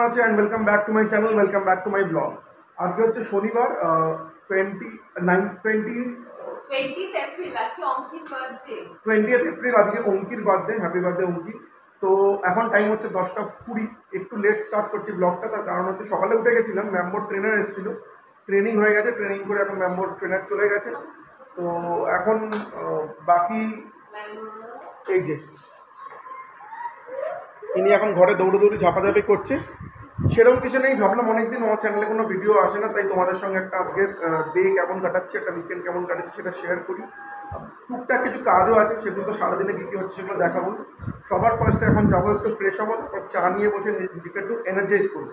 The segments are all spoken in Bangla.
আছে and welcome back to my channel, welcome back to my blog. আজকে হচ্ছে শনিবার 20th এপ্রিল, আজকে অঙ্কির বার্থডে। 20th এপ্রিল আজকে অঙ্কির বার্থডে। Happy birthday Anki. তো এখন টাইম হচ্ছে 10টা 20। একটু লেট স্টার্ট করছি ব্লগটা, তার কারণ হচ্ছে সকালে উঠে গেছিলাম, ম্যামবোর্ড ট্রেনার এসেছিলো, ট্রেনিং হয়ে গেছে, ট্রেনিং করে এখন ম্যামবোর্ড ট্রেনার চলে গেছে। তো এখন বাকি এই যে ইনি এখন ঘরে দৌড়ি ঝাপাঝাপি করছে। সেরকম কিছু নেই, ভাবলাম অনেকদিন আমার চ্যানেলে কোনো ভিডিও আসে না, তাই তোমাদের সঙ্গে একটা আজকের ডে কেমন কাটাচ্ছে, একটা উইকেন্ড কেমন কাটাচ্ছে সেটা শেয়ার করি। টুকটাক কিছু কাজও আছে, সেগুলো তো সারাদিনে কী কী হচ্ছে সেগুলো দেখাবো। সবার ফার্স্টে এখন যাবো একটু ফ্রেশ হবো, তারপর চা নিয়ে বসে নিজেকে একটু এনার্জাইজ করবো।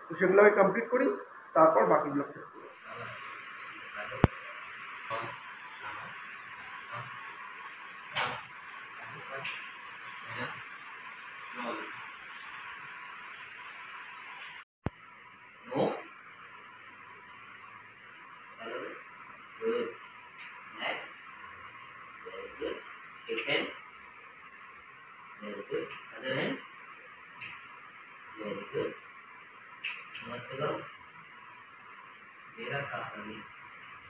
তো সেগুলো আমি কমপ্লিট করি, তারপর বাকি ব্লগটা। No. Good. Next. Very good. Shake hand. Very good. Other hand. Very good. नमस्ते करो. मेरा साथ करनी.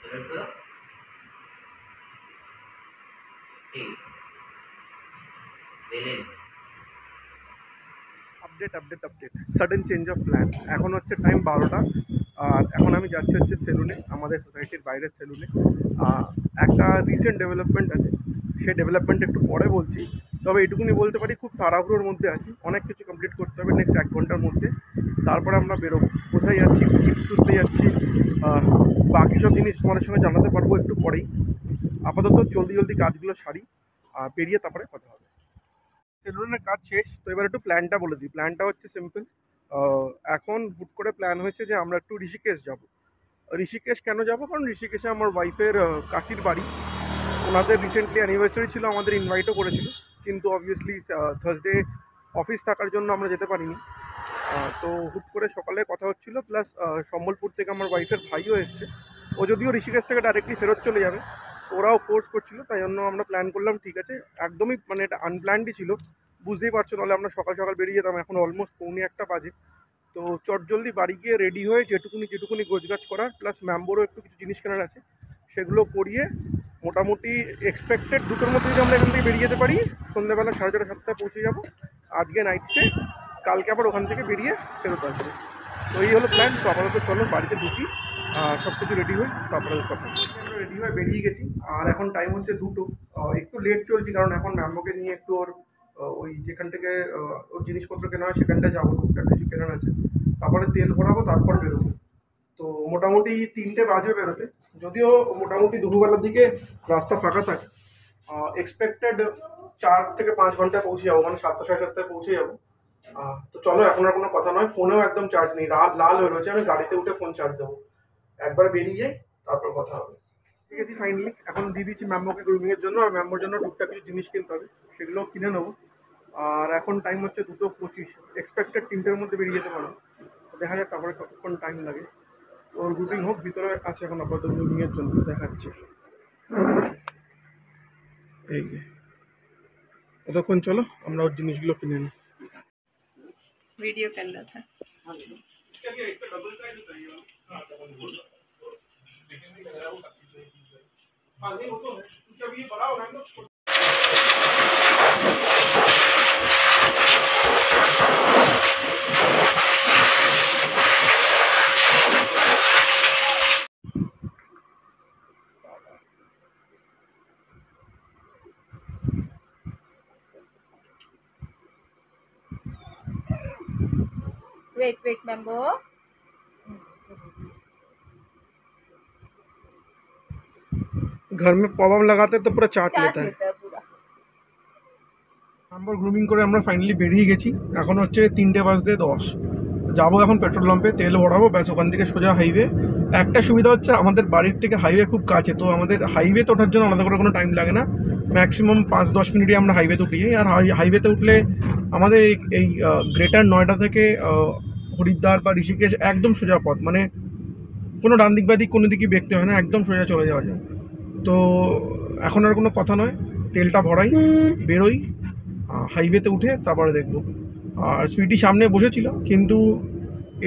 सैल्यूट करो. Stay. Balance. Update sudden change of plan. এখন হচ্ছে টাইম 12টা, আর এখন আমি যাচ্ছি হচ্ছে সেলুনে, আমাদের সোসাইটির বাইরের সেলুনে। একটা রিসেন্ট ডেভেলপমেন্ট আছে, সেই ডেভেলপমেন্ট একটু পরে বলছি। তবে এটুকুনি বলতে পারি, খুব তাড়াহুড়োর মধ্যে আছি, অনেক কিছু কমপ্লিট করতে হবে নেক্সট 1 ঘন্টার মধ্যে। তারপরে আমরা বেরোবো। কোথায় যাচ্ছি, টিপস তুলতে যাচ্ছি, বাকি সব জিনিস তোমাদের সঙ্গে জানাতে পারবো একটু পরেই। আপাতত জলদি কাজগুলো সারি, বেরিয়ে তারপরে কথা হবে। সেলুনের কাজ শেষ, তো এবার একটু প্ল্যানটা বলে দিই। প্ল্যানটা হচ্ছে সিম্পল। এখন হুট করে প্ল্যান হয়েছে যে আমরা একটু ঋষিকেশ যাব। ঋষিকেশ কেন যাব? কারণ ঋষিকেশে আমার ওয়াইফের কাকির বাড়ি, ওনাদের রিসেন্টলি অ্যানিভার্সারি ছিল, আমাদের ইনভাইটও করেছিল, কিন্তু অবভিয়াসলি থার্সডে অফিস থাকার জন্য আমরা যেতে পারিনি। তো হুট করে সকালে কথা হচ্ছিল, প্লাস সম্বলপুর থেকে আমার ওয়াইফের ভাইও এসছে। ও যদিও ঋষিকেশ থেকে ডাইরেক্টলি ফেরত চলে যাবে, ওরাও ফোর্স করছিল, তাই জন্য আমরা প্ল্যান করলাম ঠিক আছে। একদমই মানে এটা আনপ্ল্যান্ডই ছিল, বুঝতেই পারছো, নাহলে আমরা সকাল সকাল বেরিয়ে যেতাম। এখন অলমোস্ট 1:45 বাজে। তো চটজলদি বাড়ি গিয়ে রেডি হয়ে যেটুকুনি গোছগাছ করার, প্লাস ম্যামবোরও একটু কিছু জিনিস কেনার আছে, সেগুলো করিয়ে মোটামুটি এক্সপেক্টেড 2টোর মধ্যে যদি আমরা এখান থেকে বেরিয়ে যেতে পারি, সন্ধ্যাবেলা 6:30-7টায় পৌঁছে যাবো আজকে নাইট স্টে। কালকে আবার ওখান থেকে বেরিয়ে ফেরত আসবে। তো এই হলো প্ল্যান। তো আপাতত চলো বাড়িতে ঢুকি, সব কিছু রেডি হই, তারপরে কথা। আমরা রেডি হয়ে বেরিয়ে গেছি, আর এখন টাইম হচ্ছে 2টো। একটু লেট চলছি, কারণ এখন ম্যামবোকে নিয়ে একটু ওর ওই যেখান থেকে ওর জিনিসপত্র কেনা হয় সেখানটায় যাবো, টুকটাক কিছু কেনার আছে, তারপরে তেল ভরাবো, তারপর বেরোবো। তো মোটামুটি 3টে বাজে বেরোতে, যদিও মোটামুটি দুপুরবেলার দিকে রাস্তা ফাঁকা থাকে। এক্সপেক্টেড 4 থেকে 5 ঘন্টায় পৌঁছে যাবো, মানে 7:00-7:30 পৌঁছে যাবো। তো চলো, এখন আর কোনো কথা নয়, ফোনেও একদম চার্জ নেই, লাল হয়ে রয়েছে, আমি গাড়িতে উঠে ফোন চার্জ দেবো, একবারে বেরিয়ে যাই, তারপর কথা হবে। ঠিক আছে, ফাইনালি এখন দিয়ে দিচ্ছি ম্যামবোকে গ্রুমিংয়ের জন্য, আর ম্যামবোর জন্য টুকটাক কিছু জিনিস কিনতে হবে, সেগুলো কিনে নেবো। আর এখন টাইম হচ্ছে 2:25, এক্সপেক্টেড 3টের মধ্যে বেরিয়ে যেতে পারবো। দেখা যাক তারপরে কতক্ষণ টাইম লাগে। ওর গ্রুপিং হোক, ভিতরে আছে এখন আপাতত গ্রুমিংয়ের জন্য, দেখাচ্ছি। এই যে ততক্ষণ চলো আমরা ওর জিনিসগুলো কিনে নিই। वीडियो कर रहा था। वेट मैम्बो, घर में पॉप लगाते तो पूरा चाट लेता है। पूरा। ম্যামবোর গ্রুমিং করে আমরা ফাইনালি বেরিয়ে গেছি। এখন হচ্ছে 3:10 যাবো এখন পেট্রোল পাম্পে, তেল ভরাবো, ব্যাস ওখান থেকে সোজা হাইওয়ে। একটা সুবিধা হচ্ছে আমাদের বাড়ির থেকে হাইওয়ে খুব কাছে, তো আমাদের হাইওয়েতে ওঠার জন্য আলাদা করে কোনো টাইম লাগে না, ম্যাক্সিমাম 5-10 মিনিটে আমরা হাইওয়েতে উঠি যাই। আর হাইওয়েতে উঠলে আমাদের এই গ্রেটার নয়ডা থেকে হরিদ্বার বা ঋষিকেশ একদম সোজা পথ, মানে কোনো ডান দিক বা দিক কোনো দিকই দেখতে হয় না, একদম সোজা চলে যাওয়া যায়। তো এখন আর কোনো কথা নয়, তেলটা ভরাই, বেরোই, হাইওয়েতে উঠে তারপরে দেখবো। আর সুইটি সামনে বসেছিল, কিন্তু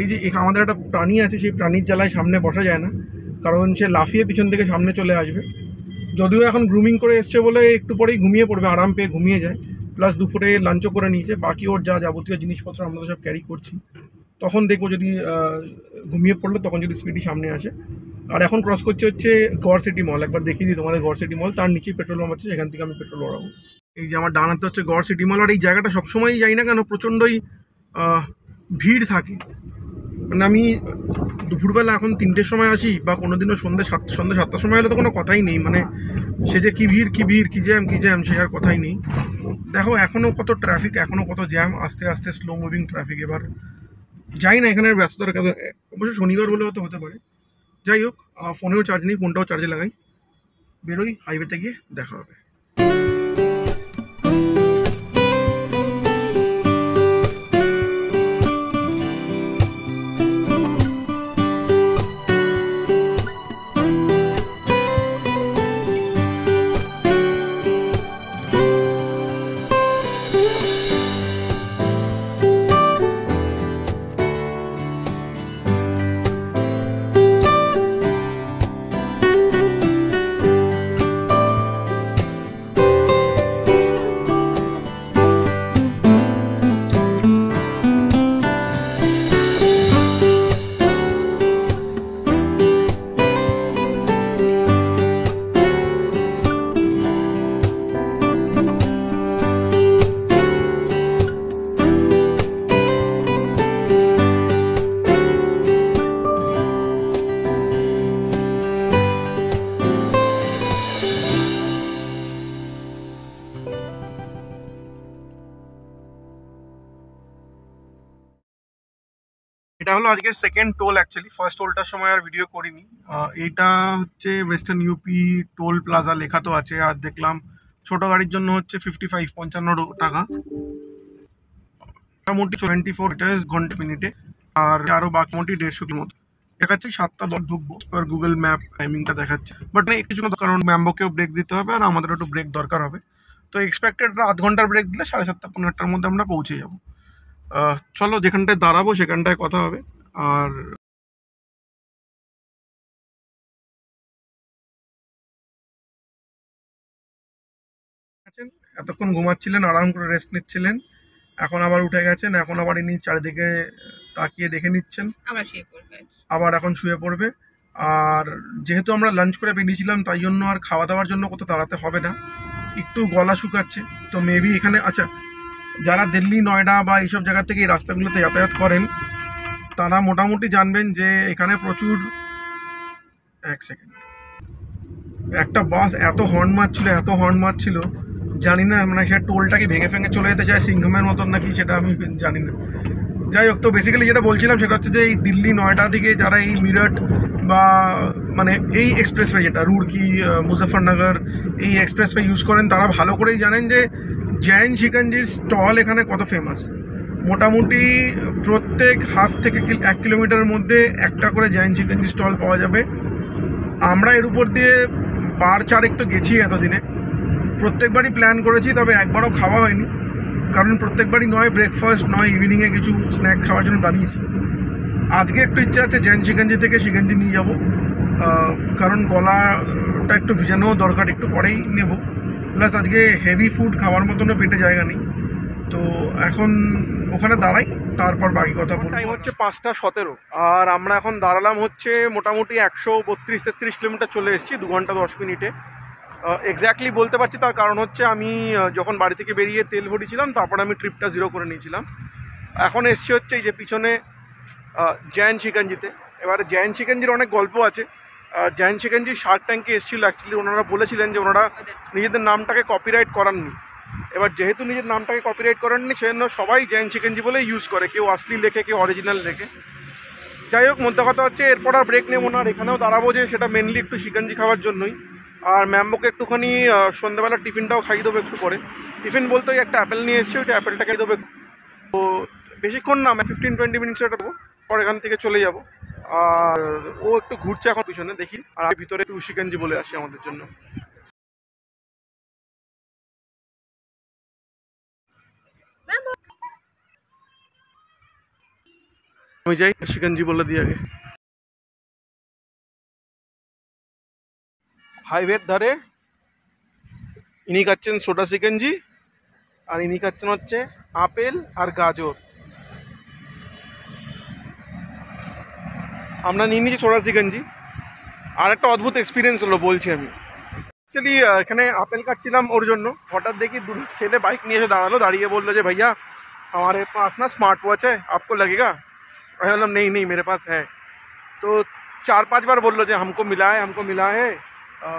এই যে আমাদের একটা প্রাণী আছে, সেই প্রাণীর জ্বালায় সামনে বসা যায় না, কারণ সে লাফিয়ে পিছন থেকে সামনে চলে আসবে। যদিও এখন গ্রুমিং করে এসছে বলে একটু পরেই ঘুমিয়ে পড়বে, আরাম পেয়ে ঘুমিয়ে যায়, প্লাস দুপুরে লাঞ্চও করে নিয়েছে। বাকি ওর যা যাবতীয় জিনিসপত্র আমরা তো সব ক্যারি করছি, তখন দেখবো যদি ঘুমিয়ে পড়লো, তখন যদি স্পিডি সামনে আসে। আর এখন ক্রস করছে হচ্ছে গড় সিটি মল, একবার দেখিয়ে দিই তোমাদের গড় সিটি মল, তার নিচেই পেট্রোল পাম্প আছে, সেখান থেকে আমি পেট্রোল ভরাবো। এই যে আমার ডান হাতে হচ্ছে গড় সিটি মল, আর এই জায়গাটা সবসময়ই যাই না কেন প্রচণ্ডই ভিড় থাকে। মানে আমি দুপুরবেলা এখন 3টের সময় আসি, বা কোনো দিনও সন্ধ্যে 7টার সময় এলে তো কোনো কথাই নেই, মানে সে যে কী ভিড় কী ভিড়, কী জ্যাম সে আর কথাই নেই। দেখো এখনও কত ট্রাফিক, এখনও কত জ্যাম, আস্তে আস্তে স্লো মুভিং ট্রাফিক। এবার যাই না এখানের ব্যস্ততার কাছে, অবশ্য শনিবার বলে হয়তো হতে পারে। যাই হোক, ফোনেও চার্জ নেই, ফোনটাও চার্জে লাগাই, বেরোই, হাইওয়েতে গিয়ে দেখা হবে। এটা হলো আজকের সেকেন্ড টোল। অ্যাকচুয়ালি ফার্স্ট টোলটার সময় আর ভিডিও করিনি। এইটা হচ্ছে ওয়েস্টার্ন ইউপি টোল প্লাজা, লেখা তো আছে। আর দেখলাম ছোট গাড়ির জন্য হচ্ছে 55 টাকা, মোটামুটি 24 লিটার্স ঘন্টা মিনিটে, আর আরও বাকি মোটামুটি 150 মতো দেখাচ্ছে। 7টা 10 ঢুকবো, এবার গুগল ম্যাপ টাইমিংটা দেখাচ্ছে, বাট না একটু জন্য, কারণ ম্যাম্বোকেও ব্রেক দিতে হবে আর আমাদের একটু ব্রেক দরকার হবে। তো এক্সপেক্টেড আধ ঘন্টার ব্রেক দিলে 7:30 পৌনে 8টার মধ্যে আমরা পৌঁছে যাবো। চলো যেখানটায় দাঁড়াবো সেখানটায় কথা হবে। আর এতক্ষণ ঘুমাচ্ছিলেন, আরাম করে রেস্ট নিচ্ছিলেন, এখন আবার উঠে গেছেন, এখন আবার ইনি চারিদিকে তাকিয়ে দেখে নিচ্ছেন, আবার শুয়ে পড়বে। আবার এখন শুয়ে পড়বে। আর যেহেতু আমরা লাঞ্চ করে বেরিয়েছিলাম, তাই জন্য আর খাওয়া দাওয়ার জন্য কোথাও দাঁড়াতে হবে না। একটু গলা শুকাচ্ছে তো মেবি এখানে, আচ্ছা যারা দিল্লি নয়ডা বা এইসব জায়গা থেকে এই রাস্তাগুলোতে যাতায়াত করেন, তারা মোটামুটি জানবেন যে এখানে প্রচুর, এক সেকেন্ড, একটা বাস এত হর্ন মারছিল, জানি না মানে সে টোলটাকে ভেঙে ফেঙে চলে যেতে চায় সিংঘমের মতন নাকি, সেটা আমি জানি না। যাই হোক, তো বেসিক্যালি যেটা বলছিলাম সেটা হচ্ছে যে এই দিল্লি নয়ডা দিকে যারা এই মিরট বা মানে এই এক্সপ্রেসওয়ে, যেটা রুড়কি মুজফ্ফরনগর এই এক্সপ্রেসওয়ে ইউজ করেন, তারা ভালো করেই জানেন যে জৈন শিকঞ্জির স্টল এখানে কত ফেমাস। মোটামুটি প্রত্যেক হাফ থেকে 1 কিলোমিটারের মধ্যে একটা করে জৈন শিকঞ্জি স্টল পাওয়া যাবে। আমরা এর উপর দিয়ে 4 তো গেছি এতদিনে, প্রত্যেকবারই প্ল্যান করেছি, তবে একবারও খাওয়া হয়নি, কারণ প্রত্যেকবারই নয় ব্রেকফাস্ট নয় ইভিনিংয়ে কিছু স্ন্যাক খাওয়ার জন্য দাঁড়িয়েছি। আজকে একটু ইচ্ছা আছে জৈন শিকঞ্জি থেকে শিকঞ্জি নিয়ে যাব, কারণ গলাটা একটু ভিজানোও দরকার, একটু পরেই নেব। প্লাস আজকে হেভি ফুড খাওয়ার মতনও পেটে জায়গা নেই, তো এখন ওখানে দাঁড়াই, তারপর বাকি কথা বলবো। টাইম হচ্ছে 5:17, আর আমরা এখন দাঁড়ালাম হচ্ছে মোটামুটি 132-33 কিলোমিটার চলে এসেছি 2 ঘন্টা 10 মিনিটে। এক্স্যাক্টলি বলতে পারছি, তার কারণ হচ্ছে আমি যখন বাড়ি থেকে বেরিয়ে তেল ভরিয়েছিলাম, তারপর আমি ট্রিপটা 0 করে নিয়েছিলাম। এখন এসছি হচ্ছে এই যে পিছনে জৈন শিকঞ্জিতে। এবারে জৈন শিকঞ্জির অনেক গল্প আছে। জৈন শিকঞ্জি শার্ক ট্যাঙ্কে এসেছিলো, অ্যাকচুয়ালি ওনারা বলেছিলেন যে ওনারা নিজেদের নামটাকে কপিরাইট করাননি। এবার যেহেতু নিজের নামটাকে কপিরাইট করাননি, সেজন্য সবাই জৈন শিকঞ্জি বলে ইউজ করে, কেউ আসলি লেখে, কেউ অরিজিনাল লেখে। যাই হোক, মধ্যে কথা হচ্ছে এরপর আর ব্রেক নেবো না, আর এখানেও দাঁড়াবো যে সেটা মেনলি একটু শিকঞ্জি খাওয়ার জন্যই। আর ম্যাম্বোকে একটুখানি সন্ধ্যাবেলার টিফিনটাও খাইয়ে দেবো একটু পরে। টিফিন বলতে ওই একটা অ্যাপেল নিয়ে এসেছি, ওইটা অ্যাপেলটা খাইয়ে দেবো। তো বেশিক্ষণ না, 15-20 মিনিটস এটা দেবো, পর এখান থেকে চলে যাব। আর ও একটু ঘুরছে এখন পিছনে, দেখি। আর আমি ভিতরে একটু শিকঞ্জি বলে আসি আমাদের জন্য। আমি যাই শিকঞ্জি বলে দিই আগে। হাইওয়ের ধারে ইনি খাচ্ছেন সোডা শিকঞ্জি, আর ইনি খাচ্ছেন হচ্ছে আপেল আর গাজর। আমরা নিয়ে নিয়েছি সোডা শিকঞ্জি। আর একটা অদ্ভুত এক্সপিরিয়েন্স হলো বলছি আমি। অ্যাকচুয়ালি এখানে আপেল কাটছিলাম ওর জন্য, হঠাৎ দেখি দু ছেলে বাইক নিয়ে এসে দাঁড়ালো, দাঁড়িয়ে বললো যে भैया हमारे पास ना स्मार्ट वॉच है, आपको लगेगा? मैं बोला नहीं नहीं मेरे पास है। तो 4-5 बार बोल लो जो हमको मिला है,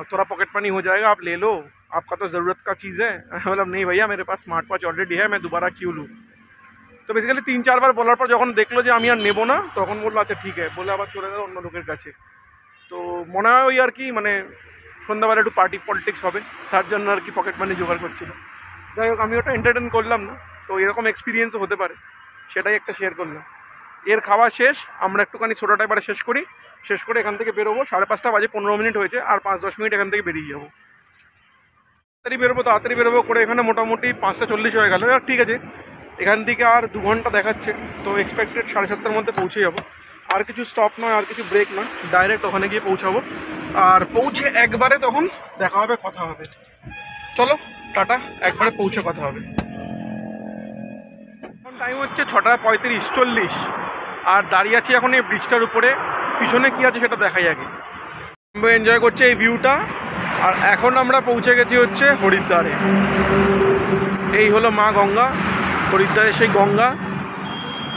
थोड़ा पॉकेट मनी हो जाएगा, आप ले लो, आपका तो ज़रूरत का चीज़ है। मतलब नहीं भैया मेरे पास स्मार्ट वॉच ऑलरेडी है, मैं दोबारा क्यों लूँ। তো বেসিক্যালি 3-4 বার বলার পর যখন দেখলো যে আমি আর নেবো না, তখন বললো আচ্ছা ঠিক আছে, বলে আবার চলে গেল অন্য লোকের কাছে। তো মনে হয় ওই আর কি মানে সন্ধ্যাবেলা একটু পার্টি পলিটিক্স হবে, তার জন্য আর কি পকেট মানি জোগাড় করছিল। যাই হোক, আমি ওটা এন্টারটেন করলাম না, তো এরকম এক্সপিরিয়েন্সও হতে পারে, সেটাই একটা শেয়ার করলাম। এর খাওয়া শেষ, আমরা একটুখানি সোডাটা এবারে শেষ করে এখান থেকে বেরোবো। 5:30 বাজে, 15 মিনিট হয়েছে, আর 5-10 মিনিট এখান থেকে বেরিয়ে যাবো। তাড়াতাড়ি বেরোবো করে এখানে মোটামুটি 5:40 হয়ে গেল। আর ঠিক আছে, এখান থেকে আর 2 ঘন্টা দেখাচ্ছে, তো এক্সপেক্টেড 7:30-র মধ্যে পৌঁছে যাবো। আর কিছু স্টপ নয়, আর কিছু ব্রেক নয়, ডাইরেক্ট ওখানে গিয়ে পৌঁছাবো। আর পৌঁছে একবারে তখন দেখা হবে, কথা হবে। চলো টাটা, একবারে পৌঁছে কথা হবে। এখন টাইম হচ্ছে 6:35-40, আর দাঁড়িয়ে আছি এখন এই ব্রিজটার উপরে। পিছনে কী আছে সেটা দেখাই আগে। এনজয় করছে এই ভিউটা। আর এখন আমরা পৌঁছে গেছি হচ্ছে হরিদ্বারে। এই হলো মা গঙ্গা, হরিদ্বারের সেই গঙ্গা।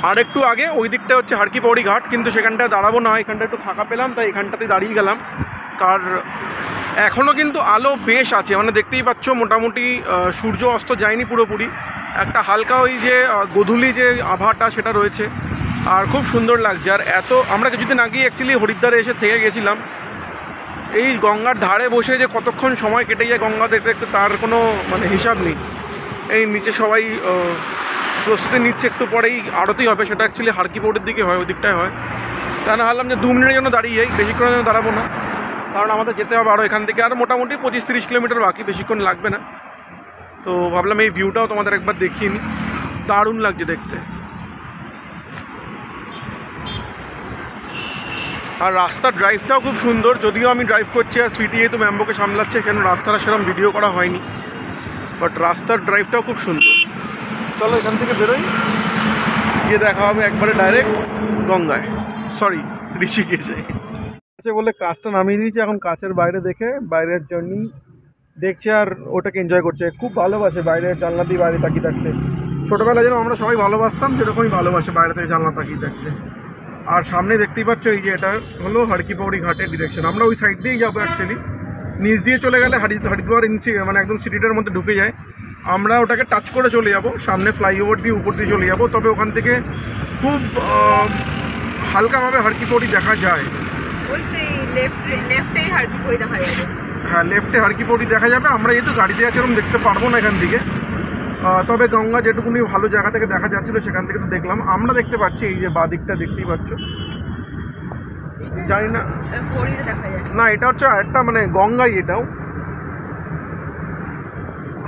আর একটু আগে ওই দিকটা হচ্ছে হারকি পৌড়ি ঘাট, কিন্তু সেখানটায় দাঁড়াবো না, এখানটা একটু ফাঁকা পেলাম তাই এখানটাতেই দাঁড়িয়ে গেলাম। কার এখনও কিন্তু আলো বেশ আছে, মানে দেখতেই পাচ্ছ মোটামুটি সূর্য অস্ত যায়নি পুরোপুরি, একটা হালকা ওই যে গোধূলি যে আভাটা সেটা রয়েছে, আর খুব সুন্দর লাগছে। আর এত আমরা কিছুদিন আগেই অ্যাকচুয়ালি হরিদ্বারে এসে থেকে গেছিলাম, এই গঙ্গার ধারে বসে যে কতক্ষণ সময় কেটে যায় গঙ্গা দেখতে দেখতে তার কোনো মানে হিসাব নেই। এই নিচে সবাই প্রস্তুতি নিচ্ছে, একটু পরেই আরতি হবে, সেটা অ্যাকচুয়ালি হারকি পৌড়ির দিকে হয়, ওই দিকটায় হয়। তা না ভাবলাম যে 2 মিনিটের জন্য দাঁড়িয়ে যাই, বেশিক্ষণের জন্য দাঁড়াবো না, কারণ আমাদের যেতে হবে আরও এখান থেকে আর মোটামুটি 25-30 কিলোমিটার বাকি, বেশিক্ষণ লাগবে না। তো ভাবলাম এই ভিউটাও তোমাদের একবার দেখিয়ে নিই, দারুণ লাগছে দেখতে। আর রাস্তার ড্রাইভটাও খুব সুন্দর, যদিও আমি ড্রাইভ করছি আর সুইটি তো ম্যাম্বোকে সামলাচ্ছে, কেন রাস্তাটা সেরকম ভিডিও করা হয়নি, বাট রাস্তার ড্রাইভটাও খুব সুন্দর। চলো এখান থেকে বেরোই, গিয়ে দেখা হবে একবারে ডাইরেক্ট গঙ্গায়, সরি ঋষিকেশে। বলে কাজটা নামিয়ে দিয়েছি, এখন কাছের বাইরে দেখে বাইরের জার্নি দেখছে আর ওটাকে এনজয় করছে। খুব ভালোবাসে বাইরের জানলা দিয়ে বাইরে তাকিয়ে থাকতে। ছোটোবেলায় যেন আমরা সবাই ভালোবাসতাম, সেরকমই ভালোবাসে বাইরে থেকে জানলা তাকিয়ে থাকতে। আর সামনে দেখতেই পাচ্ছ এই যে এটা হলো হারকি পৌড়ি ঘাটের ডিরেকশন। আমরা ওই সাইড দিয়েই যাবো অ্যাকচুয়ালি, নিচ দিয়ে চলে গেলে হরিদ্বার মানে একদম সিটিটার মধ্যে ঢুকে যায়। আমরা ওটাকে টাচ করে চলে যাব, সামনে ফ্লাইওভার দিয়ে উপর দিয়ে চলে যাব, তবে ওখান থেকে খুব হালকাভাবে হারকি পৌড়ি দেখা যায়। হ্যাঁ, লেফটে হারকি পৌড়ি দেখা যাবে। আমরা যেহেতু গাড়িতে আছে এরকম দেখতে পারবো না এখান থেকে, তবে গঙ্গা যেটুকুনি ভালো জায়গা থেকে দেখা যাচ্ছিলো সেখান থেকে তো দেখলাম। আমরা দেখতে পাচ্ছি এই যে বাঁ দিকটা দেখতেই পাচ্ছ, জানি না, না এটা হচ্ছে একটা মানে গঙ্গাই, এটাও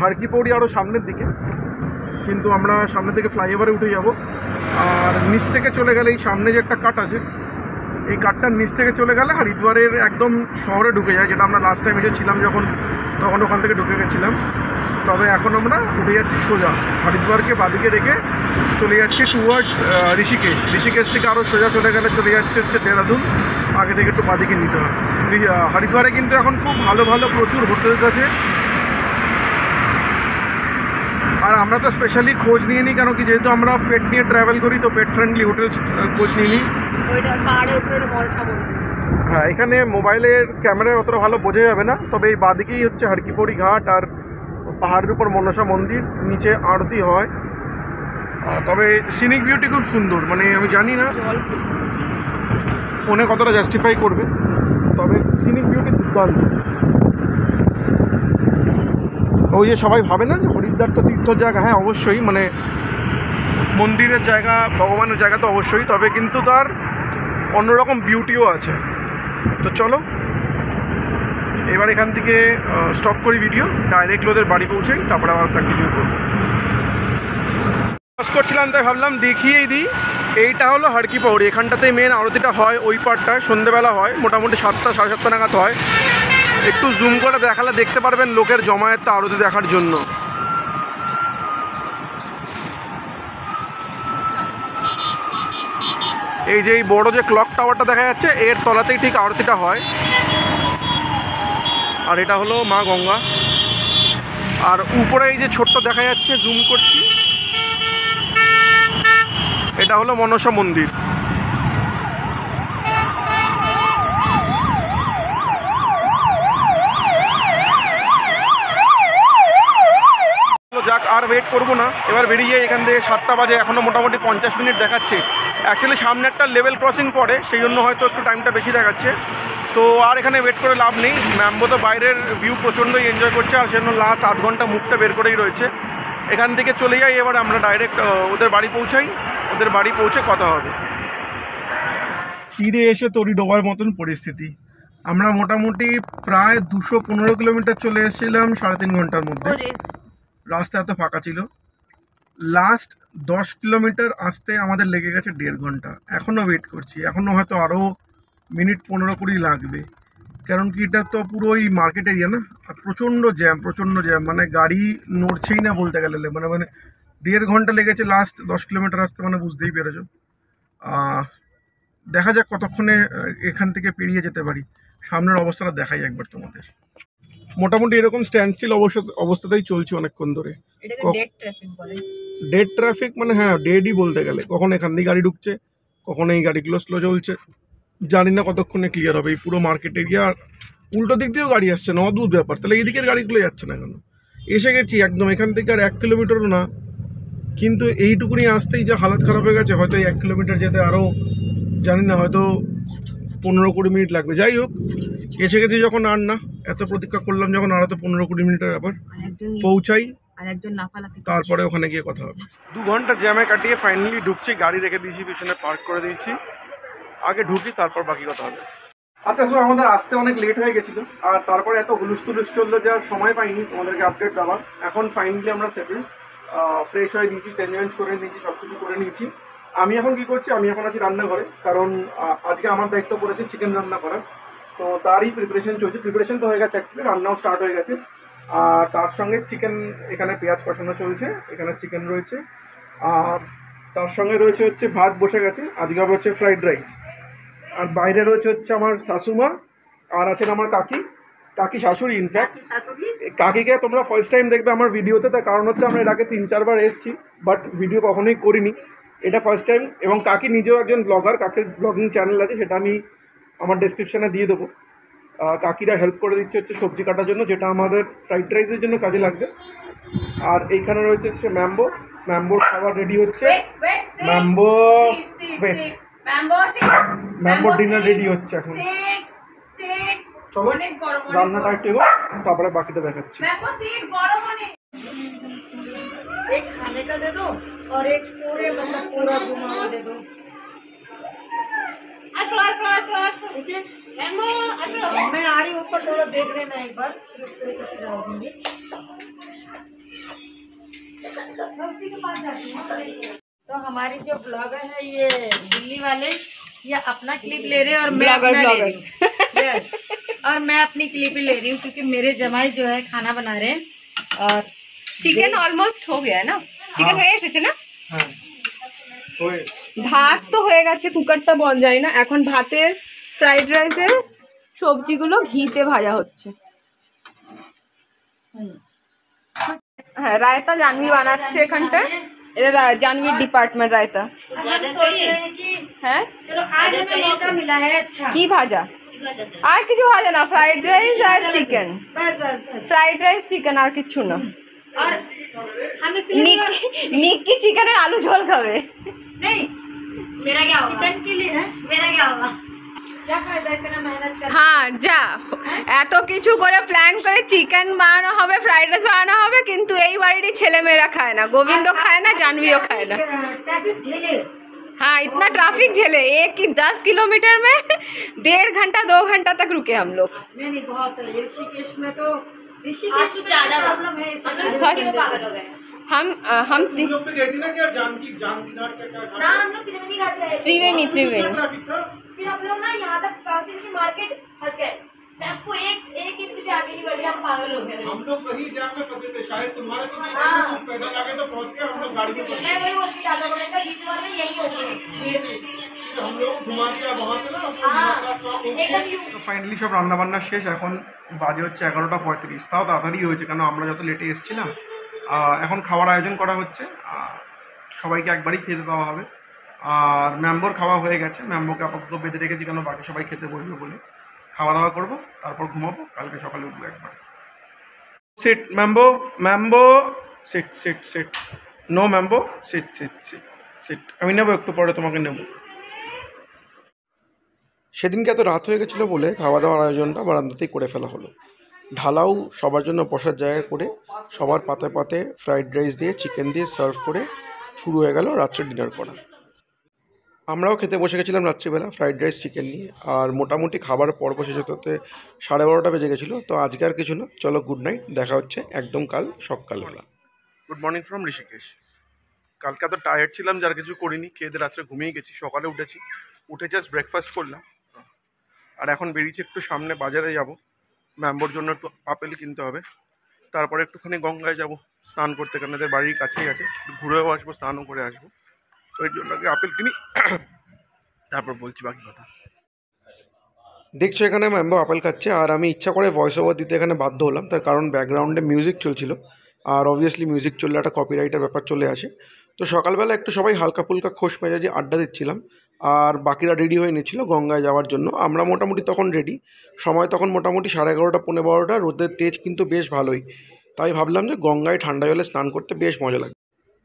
হারকি পৌড়ি আরও সামনের দিকে, কিন্তু আমরা সামনে থেকে ফ্লাইওভারে উঠে যাব। আর নিচ থেকে চলে গেলে এই সামনে যে একটা কাট আছে, এই কাটটার নিচ থেকে চলে গেলে হরিদ্বারের একদম শহরে ঢুকে যায়, যেটা আমরা লাস্ট টাইম এসে ছিলাম যখন, তখন ওখান থেকে ঢুকে গেছিলাম। তবে এখন আমরা উঠে যাচ্ছি সোজা, হরিদ্বারকে বাদিকে রেখে চলে যাচ্ছি টুয়ার্ডস ঋষিকেশ থেকে আরও সোজা চলে গেলে চলে যাচ্ছে হচ্ছে দেহরাদুন। আগে থেকে একটু বাদিকে নিতে হয়। হরিদ্বারে কিন্তু এখন খুব ভালো ভালো প্রচুর হোটেলস আছে, আর আমরা তো স্পেশালি খোঁজ নিয়ে নিই, কেন কি যেহেতু আমরা পেট নিয়ে ট্রাভেল করি, তো পেট ফ্রেন্ডলি হোটেলস খোঁজ নিয়ে নিই। হ্যাঁ, এখানে মোবাইলের ক্যামেরায় অতটা ভালো বোঝা যাবে না, তবে এই বাদিকেই হচ্ছে হারকি পৌড়ি ঘাট, আর পাহাড়ের উপর মনসা মন্দির, নিচে আরতি হয়। তবে সিনিক বিউটি খুব সুন্দর, মানে আমি জানি না ফোনে কতটা জাস্টিফাই করবে, তবে সিনিক বিউটি দুর্দান্ত। ওই যে সবাই ভাবে না যে হরিদ্বার তো তীর্থর জায়গা, হ্যাঁ অবশ্যই, মানে মন্দিরের জায়গা, ভগবানের জায়গা তো অবশ্যই, তবে কিন্তু তার অন্যরকম বিউটিও আছে। তো চলো এবার এখান থেকে স্টপ করি ভিডিও, ডাইরেক্ট ওদের বাড়ি পৌঁছাই, তারপরে আবার কন্টিনিউ করবো। ক্রস করছিলাম তাই ভাবলাম দেখিয়েই দিই এইটা হলো হাড়কি পাউড়ি, এখানটাতেই মেন আরতিটা হয়, ওই পার্টটায় সন্ধ্যেবেলা হয়, মোটামুটি 7টা সাড়ে 7টা নাগাদ হয়। একটু জুম করে দেখালে দেখতে পারবেন লোকের জমায়েত আরতি দেখার জন্য। এই যে এই বড় যে ক্লক টাওয়ারটা দেখা যাচ্ছে এর তলাতেই ঠিক আরতিটা হয়। আর এটা হলো মা গঙ্গা, আর উপরে এই যে ছোট্ট দেখা যাচ্ছে জুম করছি, এটা হলো মনসা মন্দির। যাক, আর ওয়েট করবো না, এবার বেরিয়ে যাই এখান থেকে। 7টা বাজে, এখনও মোটামুটি 50 মিনিট দেখাচ্ছে। অ্যাকচুয়ালি সামনে একটা লেভেল ক্রসিং পড়ে, সেই জন্য হয়তো একটু টাইমটা বেশি দেখাচ্ছে। তো আর এখানে ওয়েট করে লাভ নেই। ম্যাম্বো তো বাইরের ভিউ প্রচণ্ডই এনজয় করছে, আর সেজন্য লাস্ট 8 ঘন্টা মুখটা বের করেই রয়েছে। এখান থেকে চলে যাই, এবার আমরা ডাইরেক্ট ওদের বাড়ি পৌঁছাই, ওদের বাড়ি পৌঁছে কথা হবে। তীরে এসে তরি ডোবার মতন পরিস্থিতি। আমরা মোটামুটি প্রায় 215 কিলোমিটার চলে এসেছিলাম 3.5 ঘন্টার মধ্যে। রাস্তা এত ফাঁকা ছিল। লাস্ট 10 কিলোমিটার আসতে আমাদের লেগে গেছে 1.5 ঘন্টা। এখনও ওয়েট করছি, এখনও হয়তো আরও মিনিট 15-20 লাগবে। কারণ কি এটা তো পুরোই মার্কেট এরিয়া না, আর প্রচণ্ড জ্যাম, মানে গাড়ি নড়ছেই না বলতে গেলে। মানে 1.5 ঘন্টা লেগেছে লাস্ট 10 কিলোমিটার আসতে, মানে বুঝতেই পেরেছো। দেখা যাক কতক্ষণে এখান থেকে পেরিয়ে যেতে পারি। সামনের অবস্থাটা দেখাই একবার তোমাদের। মোটামুটি এরকম স্ট্যান্ডস্টিল অবস্থাতেই চলছে অনেকক্ষণ ধরে। ডেড ট্রাফিক মানে হ্যাঁ, ডেডই বলতে গেলে। কখন এখান দিয়ে গাড়ি ঢুকছে, কখন এই গাড়িগুলো স্লো চলছে, জানি না কতক্ষণে ক্লিয়ার হবে এই পুরো মার্কেট এরিয়া। আর উল্টো দিক দিয়েও গাড়ি আসছে না, অদ্ভুত ব্যাপার। তাহলে এই দিকের গাড়িগুলো যাচ্ছে না কেন? এসে গেছি একদম, এখান থেকে আর 1 কিলোমিটারও না, কিন্তু এইটুকুনি আসতেই যা হালাত খারাপ হয়ে গেছে। হয়তো এই 1 কিলোমিটার যেতে আরও জানি না, হয়তো 15-20 মিনিট লাগবে। যাই হোক, এসে গেছি যখন, আর না, এত প্রতীক্ষা করলাম যখন, আর তো 15-20 মিনিটের ব্যাপার। পৌঁছাই, তারপরে ওখানে গিয়ে কথা হবে। 2 ঘন্টা জ্যামে কাটিয়ে ফাইনালি ঢুকছি। গাড়ি রেখে দিয়েছি পিছনে, পার্ক করে দিয়েছি। আগে ঢুকি, তারপর বাকি কথা হবে। আচ্ছা, সো আমাদের আসতে অনেক লেট হয়ে গেছিলো, আর তারপরে এত হুলুস চললো যে আর সময় পাইনি তোমাদেরকে আপডেট দেওয়ার। এখন ফাইনালি আমরা সেটেল, ফ্রেশ হয়ে দিয়েছি, চেঞ্জ করে নিয়েছি, সব কিছু করে নিয়েছি। আমি এখন কী করছি, আমি এখন আছি রান্নাঘরে, কারণ আজকে আমার দায়িত্ব পড়েছে চিকেন রান্না করার। তো তারই প্রিপারেশন চলছে। প্রিপারেশন তো হয়ে গেছে অ্যাকচুয়ালি, রান্নাও স্টার্ট হয়ে গেছে। আর তার সঙ্গে চিকেন, এখানে পেঁয়াজ কষানো চলছে, এখানে চিকেন রয়েছে, আর তার সঙ্গে রয়েছে হচ্ছে ভাত বসে গেছে। আজকে আবার হচ্ছে ফ্রাইড রাইস। আর বাইরে রয়েছে হচ্ছে আমার শাশুমা, আর আছেন আমার কাকি শাশুড়ি। ইনফ্যাক্ট কাকিকে তোমরা ফার্স্ট টাইম দেখবে আমার ভিডিওতে, তার কারণ হচ্ছে আমরা এর আগে 3-4 বার এসেছি, বাট ভিডিও কখনোই করিনি, এটা ফার্স্ট টাইম। এবং কাকি নিজেও একজন ব্লগার, কাকির ব্লগিং চ্যানেল আছে, সেটা আমি আমার ডেসক্রিপশানে দিয়ে দেবো। কাকিরা হেল্প করে দিচ্ছে হচ্ছে সবজি কাটার জন্য, যেটা আমাদের ফ্রাইড রাইসের জন্য কাজে লাগবে। আর এইখানে রয়েছে হচ্ছে ম্যাম্বোর খাবার রেডি হচ্ছে। ম্যাম্বোর ডিনার রেডি হচ্ছে এখন। চলো রান্নাটা একটু এগো, তারপরে বাকিটা দেখাচ্ছি। एक खाने का दे दो और एक पूरे मतलब पूरा घुमा दे दो। मैं आ रही हूँ ऊपर, थोड़ा देख लेना एक बार, फिर उसको जाऊंगी। मैं उसी के पास जाती हूँ। तो हमारी जो ब्लॉगर है ये दिल्ली वाले, ये अपना क्लिप ले रहे हैं और मैं अपना ले रही हूँ। यस, और मैं अपनी क्लिप ही ले रही हूँ क्योंकि मेरे जमाई जो है खाना बना रहे हैं। और চিকেন অলমোস্ট হয়ে গেছে না? চিকেন হয়ে এসেছে না? হ্যাঁ, ভাত তো হয়ে গেছে, কুকারটা বন্ধ যায় না। এখন ভাতের, ফ্রাইড রাইসের সবজিগুলো ঘিতে ভাজা হচ্ছে। হ্যাঁ, রায়তা জানভি বানাচ্ছে এখানটা। এটা জানভির ডিপার্টমেন্ট রায়তা। হ্যাঁ, मिला है अच्छा। কি ভাজা? আর কিছু ভাজা না, ফ্রাইড রাইস আর চিকেন। ফ্রাইড রাইস চিকেন, আর কিচ্ছু না। और हम নিকি চিকেনের আলু ঝোল খাবে। नहीं, मेरा क्या होगा? चिकन के लिए मेरा क्या होगा? क्या फायदा इतना मेहनत कर? হ্যাঁ, যা এত কিছু করে প্ল্যান করে চিকেন বানানো হবে, ফ্রাইড রাইস বানানো হবে, কিন্তু এই বাড়িরই ছেলেমেয়েরা খায় না। গোবিন্দ খায় না, জাহ্নবীও खाए ना। ट्रैफिक झेले। हाँ, इतना ट्रैफिक झेले। 10 किलोमीटर में 1.5 घंटा 2 घंटा तक रुके हम लोग। नहीं बहुत है। ऋषिकेश में तो ऋषिकेश में ज्यादा प्रॉब्लम है, सच। हम तुम लोग पे गई थी ना क्या जानकी घाट का क्या घाट ना हम लोग त्रिवेणी घाट गए थे। त्रिवेणी त्रिवेणी ट्रैफिक था? फिर हम लोग ना यहाँ तक पहुंचे थे, मार्केट फंस गए। मैं आपको एक इंच भी आगे नहीं बढ़ी, हम पागल हो गए। हम लोग वही जहाँ पे फंसे थे, शायद तुम्हारे तो नहीं हाँ। तुम पैदल आगे तो पहुंच गए, हम लोग गाड़ी में फंस मैं वही बोलती दादा को, मैंने कहा ये जो है ना यही हो गए भीड़ में। गए। हम लोग घुमा दिया वहाँ से ना, हम लोग हाँ, घुमा चौक होके। एकदम यूं। তো ফাইনালি সব রান্নাবান্না শেষ। এখন বাজে হচ্ছে 11:35। তাও তাড়াতাড়ি হয়েছে, কেন আমরা যত লেটে এসেছিলাম। এখন খাওয়ার আয়োজন করা হচ্ছে, সবাইকে একবারই খেতে দেওয়া হবে। আর ম্যাম্বোর খাওয়া হয়ে গেছে, ম্যাম্বোকে আপাতত বেঁধে রেখেছি কেন বাকি সবাই খেতে বসবে বলে। খাওয়া দাওয়া করবো, তারপর ঘুমাবো, কালকে সকালে উঠবো একবার। Sit Mambo, Mambo sit sit sit, no Mambo sit sit sit sit. আমি নেবো একটু পরে, তোমাকে নেবো। সেদিনকে এত রাত হয়ে গেছিলো বলে খাওয়া দাওয়ার আয়োজনটা বারান্দাতেই করে ফেলা হলো। ঢালাও সবার জন্য বসার জায়গা করে সবার পাতে পাতে ফ্রাইড রাইস দিয়ে চিকেন দিয়ে সার্ভ করে শুরু হয়ে গেল রাত্রে ডিনার করা। আমরাও খেতে বসে গেছিলাম রাত্রিবেলা ফ্রাইড রাইস চিকেন নিয়ে। আর মোটামুটি খাবার পর্ব শেষ হতে হতে 12:30 বেজে গেছিলো। তো আজকে আর কিছু না, চলো গুড নাইট, দেখা হচ্ছে একদম কাল সকালবেলা। Good morning from Rishikesh. কালকে এত টায়ার্ড ছিলাম যার কিছু করিনি, খেয়ে দিয়ে রাত্রে ঘুমিয়ে গেছি। সকালে উঠেছি, উঠে জাস্ট ব্রেকফাস্ট করলাম। আর এখন বেরিয়েছি একটু সামনে বাজারে যাব, ম্যাম্বোর জন্য একটু আপেল কিনতে হবে। তারপরে একটুখানি গঙ্গায় যাব স্নান করতে, কারণ এদের বাড়ির কাছেই আছে, ঘুরেও আসবো, স্নানও করে আসবো। তো এর জন্য আগে আপেল কিনি, তারপর বলছি বাকি কথা। দেখছো এখানে ম্যাম্বো আপেল খাচ্ছে, আর আমি ইচ্ছা করে ভয়েস ওভার দিতে এখানে বাধ্য হলাম, তার কারণ ব্যাকগ্রাউন্ডে মিউজিক চলছিল। আর অবভিয়াসলি মিউজিক চললে একটা কপিরাইটের ব্যাপার চলে আসে। তো সকালবেলা একটু সবাই হালকা ফুলকা খোশ মেজাজি আড্ডা দিচ্ছিলাম, আর বাকিরা রেডি হয়ে নিচ্ছিল গঙ্গায় যাওয়ার জন্য। আমরা মোটামুটি তখন রেডি, সময় তখন মোটামুটি 11:30 পৌনে 12টা। রোদের তেজ কিন্তু বেশ ভালোই, তাই ভাবলাম যে গঙ্গায় ঠান্ডা জলে স্নান করতে বেশ মজা লাগে।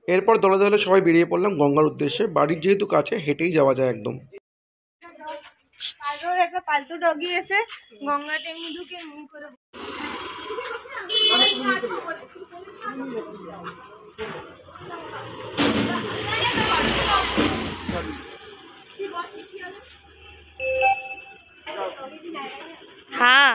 এরপর দলে দলে সবাই বেরিয়ে পড়লাম গঙ্গার উদ্দেশ্যে। বাড়ির যেহেতু কাছে, হেঁটেই যাওয়া যায় একদম। তারপর একটা পালতু ডগি এসে গঙ্গাতে এমনি ঢুকে মুখ করে हाँ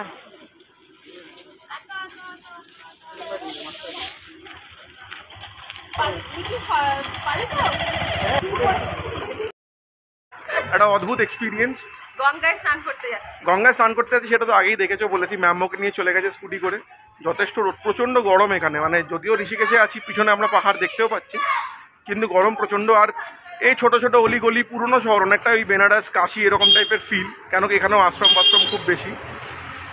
একটা অদ্ভুত এক্সপিরিয়েন্স। গঙ্গায় স্নান করতে যাচ্ছি। গঙ্গায় স্নান করতে যাচ্ছি, সেটা তো আগেই দেখেছো, বলেছি। ম্যাম্বোকে নিয়ে চলে গেছে স্কুটি করে। যথেষ্ট রোদ, প্রচণ্ড গরম এখানে। মানে যদিও ঋষিকেশে আছি, পিছনে আমরা পাহাড় দেখতেও পাচ্ছি, কিন্তু গরম প্রচণ্ড। আর এই ছোটো ছোটো অলিগলি, পুরনো শহর, অনেকটা ওই বেনারস কাশি এরকম টাইপের ফিল, কেন কি এখানেও আশ্রম খুব বেশি।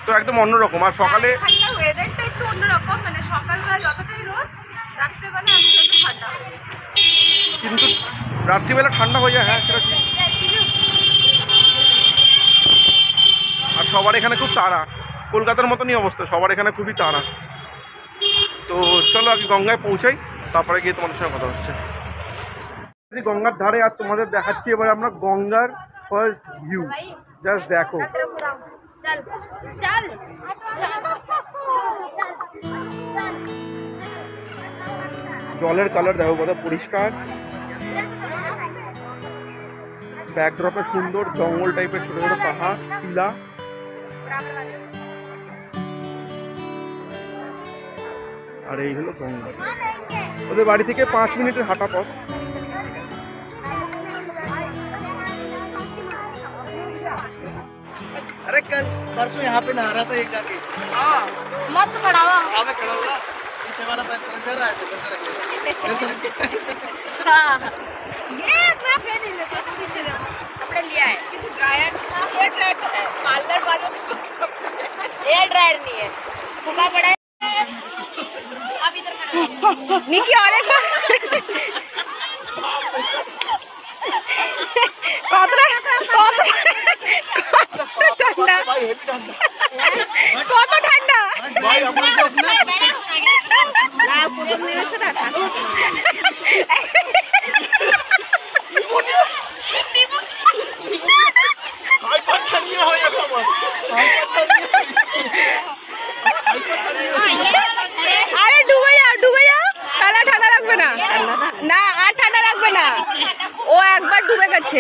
তো একদম অন্যরকম। আর সকালে ওয়েদারটা একটু অন্যরকম, মানে সকালবেলা যতটাই রোদ, রাত্রেবেলা একটু ঠান্ডা হয়ে যায়। কিন্তু রাত্রিবেলা ঠান্ডা হয়ে যায়, হ্যাঁ সেটা ঠিক। আর সবার এখানে খুব তাড়া, কলকাতার মতনই অবস্থা, সবার এখানে খুবই তাড়া। তো চলো আগে গঙ্গায় পৌঁছাই, তারপরে গিয়ে তোমাদের সঙ্গে কথা হচ্ছে। গঙ্গার ধারে, আর তোমাদের দেখাচ্ছি এবার আমরা গঙ্গার ফার্স্ট ভিউ। জাস্ট দেখো, चल चल জলের কালার দেখো কত পরিষ্কার, ব্যাকড্রপে সুন্দর জঙ্গল টাইপের ছোট ছোট পাহাড়, টিলা। আর এই হলো গঙ্গা। ওদের বাড়ি থেকে 5 মিনিটের হাঁটা পথ। अरे कल परसों यहाँ पे नहा रहा था एक जाके। मत बढ़ावा। आगे खड़ा हुआ, पीछे वाला पैर चल रहा है, ऐसे रख हाँ ये मैं पीछे दे कपड़े लिया है, किंतु ड्रायर हेयर ड्रायर तो है, पार्लर वालों को सब कुछ है, हेयर ड्रायर नहीं है, फूका पड़ा है। अब इधर निकी और एक बार ঠান্ডা, কত ঠান্ডা। আরে ডুবে যাও, তাহলে ঠান্ডা লাগবে না। না আর ঠান্ডা লাগবে না, ও একবার ডুবে গেছে।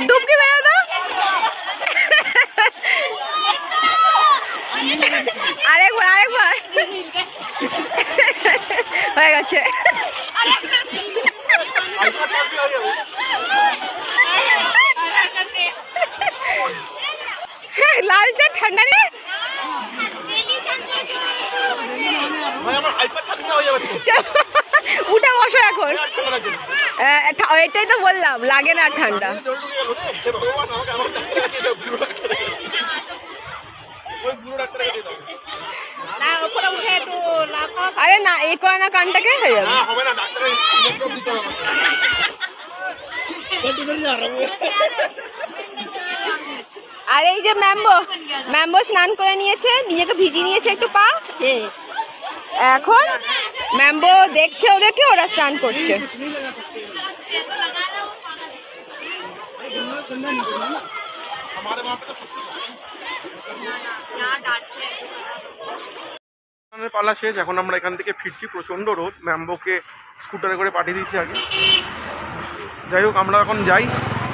ডুবকি মেরে দাও। আরেকবার ঠান্ডা নেই? উঠে বসো এখন। এটাই তো বললাম, লাগে না ঠান্ডা। আরে না, এ করে না কানটাকে, হয়ে যাবে। আর এই যে ম্যাম্বো স্নান করে নিয়েছে, নিজেকে ভিজিয়ে নিয়েছে একটু পা। এখন ম্যাম্বো দেখছে ওদেরকে, ওরা স্নান করছে। পালা শেষ, এখন আমরা এখান থেকে ফিরছি। প্রচণ্ড রোদ, ম্যাম্বোকে স্কুটারে করে পাঠিয়ে দিয়েছি আগে। যাই হোক, আমরা এখন যাই,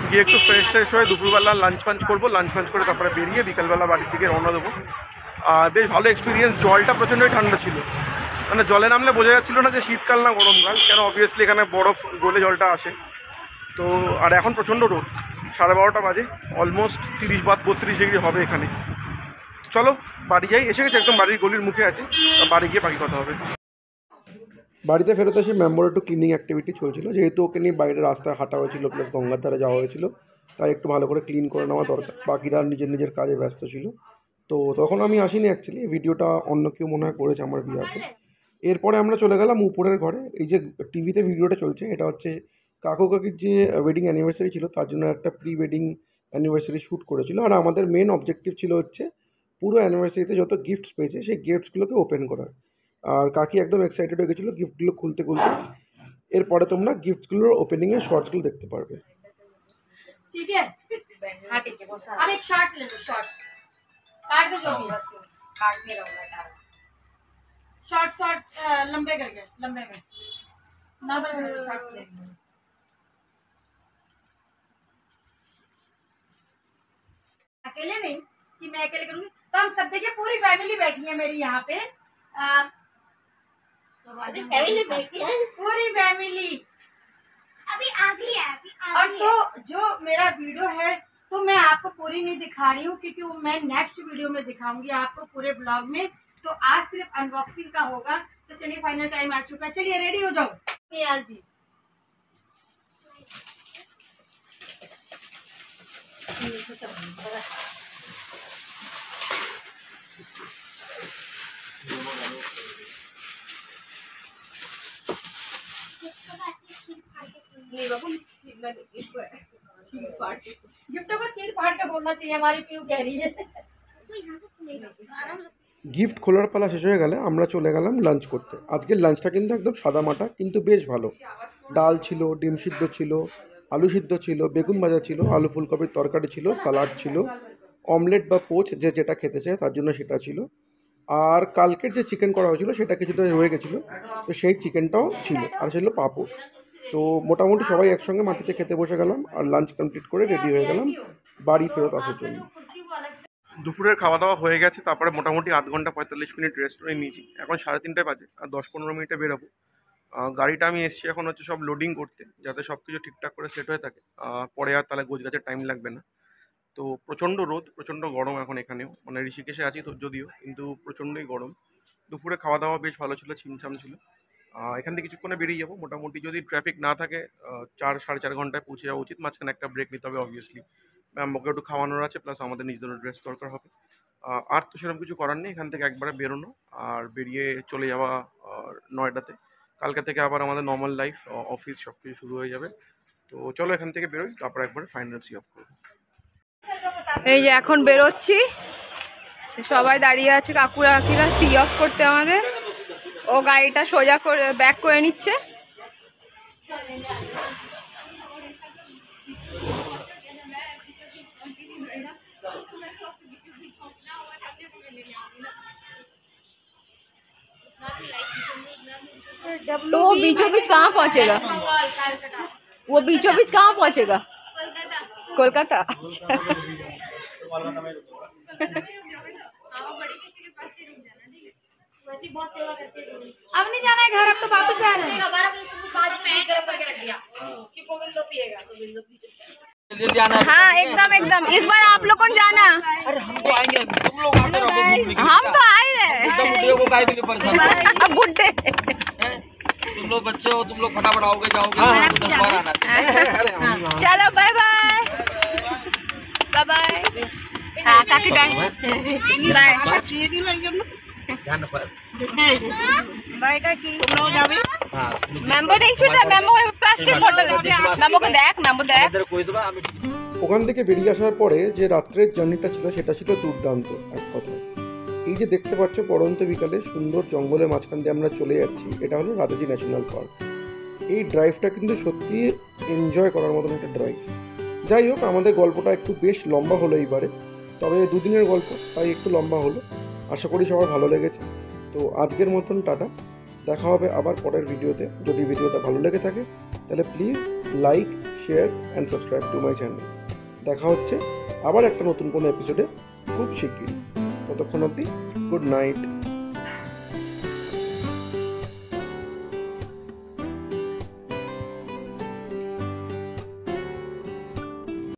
গিয়ে একটু ফ্রেশ ট্রেশ হয়ে দুপুরবেলা লাঞ্চ ফাঞ্চ করবো। লাঞ্চ ফাঞ্চ করে তারপরে বেরিয়ে বিকালবেলা বাড়ির দিকে রওনা দেবো। আর বেশ ভালো এক্সপিরিয়েন্স। জলটা প্রচণ্ডই ঠান্ডা ছিল, মানে জলে নামলে বোঝা যাচ্ছিলো না যে শীতকাল না গরমকাল, কেন অবভিয়াসলি এখানে বরফ গলে জলটা আসে। তো আর এখন প্রচণ্ড রোদ, 12:30 বাজে, অলমোস্ট 30-32 ডিগ্রি হবে এখানে। চলো বাড়ি যাই, এসে গেছে, একদম বাড়ির গলির মুখে আছে, বাড়ি গিয়ে বাকি কথা হবে। বাড়িতে ফেরত এসে ম্যাম্বোর একটু ক্লিনিং অ্যাক্টিভিটি চলছিল, যেহেতু ওকে নিয়ে বাইরে রাস্তায় হাঁটা হয়েছিল, প্লাস গঙ্গার ধারে যাওয়া হয়েছিল, তাই একটু ভালো করে ক্লিন করে নেওয়া দরকার। বাকিরা নিজের নিজের কাজে ব্যস্ত ছিল, তো তখন আমি আসিনি অ্যাকচুয়ালি। ভিডিওটা অন্য কেউ মনে হয় করেছে আমার বিয়াকে। এরপরে আমরা চলে গেলাম উপরের ঘরে। এই যে টিভিতে ভিডিওটা চলছে, এটা হচ্ছে কাকু কাকির যে ওয়েডিং অ্যানিভার্সারি ছিল, তার জন্য একটা প্রি ওয়েডিং অ্যানিভার্সারি শ্যুট করেছিল। আর আমাদের মেন অবজেক্টিভ ছিল হচ্ছে পুরো অ্যানিভার্সারিতে যত গিফটস পেয়েছে সেই গিফটসগুলোকে ওপেন করার। আর কাকি একদম এক্সাইটেড হয়ে গেছিলো গিফটগুলো খুলতে খুলতে। এরপরে তোমরা গিফটসগুলোর ওপেনিংয়ের শর্টসগুলো দেখতে পারবে। ठीक है, हाँ ठीक है। अब एक शॉर्ट ले लो, शॉर्ट काट दो, जो भी काट के रहूंगा। शॉर्ट लंबे करके, लंबे में नॉर्मल शॉर्ट्स ले लो। अकेले नहीं कि मैं अकेले करूंगी, तो हम सब देखिए पूरी फैमिली बैठी है मेरी यहाँ पे। पूरी फैमिली अभी आधी है, और सो जो मेरा वीडियो है तो मैं आपको पूरी नहीं दिखा रही हूँ, क्योंकि वो मैं नेक्स्ट वीडियो में दिखाऊंगी आपको पूरे ब्लॉग में। तो आज सिर्फ अनबॉक्सिंग का होगा। तो चलिए, फाइनल टाइम आ चुका है, चलिए रेडी हो जाओ यार जी। गिफ्टों को चीर फाड़ के बोलना चाहिए, हमारी क्यों कह रही है। গিফট খোলার পালা শেষ হয়ে গেলে আমরা চলে গেলাম লাঞ্চ করতে। আজকের লাঞ্চটা কিন্তু একদম সাদামাটা, কিন্তু বেশ ভালো। ডাল ছিল, ডিম সিদ্ধ ছিল, আলু সিদ্ধ ছিল, বেগুন ভাজা ছিল, আলু ফুলকপির তরকারি ছিল, সালাড ছিল, অমলেট বা পোচ যে যেটা খেতে চায় তার জন্য সেটা ছিল। আর কালকের যে চিকেন করা হয়েছিল সেটা কিছুটা রয়ে গেছিলো, তো সেই চিকেনটাও ছিল। আর ছিল পাঁপড়। তো মোটামুটি সবাই একসঙ্গে মাটিতে খেতে বসে গেলাম, আর লাঞ্চ কমপ্লিট করে রেডি হয়ে গেলাম বাড়ি ফেরত আসার জন্য। দুপুরের খাওয়া দাওয়া হয়ে গেছে, তারপরে মোটামুটি 1 ঘন্টা 45 মিনিট রেস্ট করে নিয়েছি। এখন 3:30 বাজে, আর 10-15 মিনিটে বেরোবো। গাড়িটা আমি এসছি এখন হচ্ছে সব লোডিং করতে, যাতে সব কিছু ঠিকঠাক করে সেট হয়ে থাকে, পরে আর তাহলে গোছগাছের টাইম লাগবে না। তো প্রচণ্ড রোদ, প্রচণ্ড গরম এখন এখানেও, মানে ঋষিকেশে আছি তো যদিও, কিন্তু প্রচণ্ডই গরম। দুপুরে খাওয়া দাওয়া বেশ ভালো ছিল, ছিমছাম ছিল। এখান থেকে কিছুক্ষণে বেরিয়ে যাবো, মোটামুটি যদি ট্রাফিক না থাকে 4-4.5 ঘন্টায় পৌঁছে যাওয়া উচিত। মাঝখানে একটা ব্রেক নিতে হবে অবভিয়াসলি, ম্যামকে একটু খাওয়ানোর আছে, প্লাস আমাদের নিজেদের ড্রেস দরকার হবে। আর তো সেরকম কিছু করার নেই, এখান থেকে একবারে বেরোনো আর বেরিয়ে চলে যাওয়া নয়ডাতে। কালকে থেকে আবার আমাদের নর্মাল লাইফ, অফিস সব কিছু শুরু হয়ে যাবে। তো চলো এখান থেকে বেরোই, তারপর একবারে ফাইনাল সি অফ করবো। এই যে এখন বেরোচ্ছি, সবাই দাঁড়িয়ে আছে, কাকুরা কাকিরা সি অফ করতে আমাদের। ও গাড়িটা সোজা করে ব্যাক করে নিচ্ছে। तो वो बीचों बीच कहाँ पहुँचेगा? वो बीचों बीच कहाँ पहुँचेगा? कोलकाता। अच्छा। अब नहीं जाना है घर, अब तो वापस जा रहे हैं। जल्दी आना। हाँ एकदम एकदम, इस बार आप लोग कौन जाना? अरे हम तो आएंगे, तुम लोग आते रहो घूमने के लिए। हम तो आए रहे। एकदम बुढ़ियों को काहे के लिए परेशान कर रहे अब बुड्ढे। हैं? तुम लोग बच्चे हो, तुम लोग फटाफट आओगे जाओगे, हमको 10 बार आना है। चलो बाय बाय बाय बाय। हाँ काफी टाइम बाय बाय काकी। हाँ, मैम्बो नहीं छूटा, मैम्बो प्लास्टिक बोतल मैम्बो को देख, मैम्बो देख। इधर कोई तो আমি ওখান থেকে বেরিয়ে আসার পরে যে রাত্রের জার্নিটা ছিল সেটা ছিল দুর্দান্ত এক কথায়। এই যে দেখতে পাচ্ছ পড়ন্ত বিকালে সুন্দর জঙ্গলের মাঝখান দিয়ে আমরা চলে যাচ্ছি, এটা হলো রাজাজি ন্যাশনাল পার্ক। এই ড্রাইভটা কিন্তু সত্যি এনজয় করার মতন একটা ড্রাইভ। যাই হোক, আমাদের গল্পটা একটু বেশ লম্বা হলো এইবারে, তবে দুদিনের গল্প তাই একটু লম্বা হলো। আশা করি সবার ভালো লেগেছে। তো আজকের মতন টাটা, দেখা হবে আবার পরের ভিডিওতে। যদি ভিডিওটা ভালো লেগে থাকে তাহলে please like, share and subscribe to my channel. দেখা হচ্ছে আবার একটা নতুন কোনো এপিসোডে খুব শিগগিরই। ততক্ষণ অবধি গুড নাইট।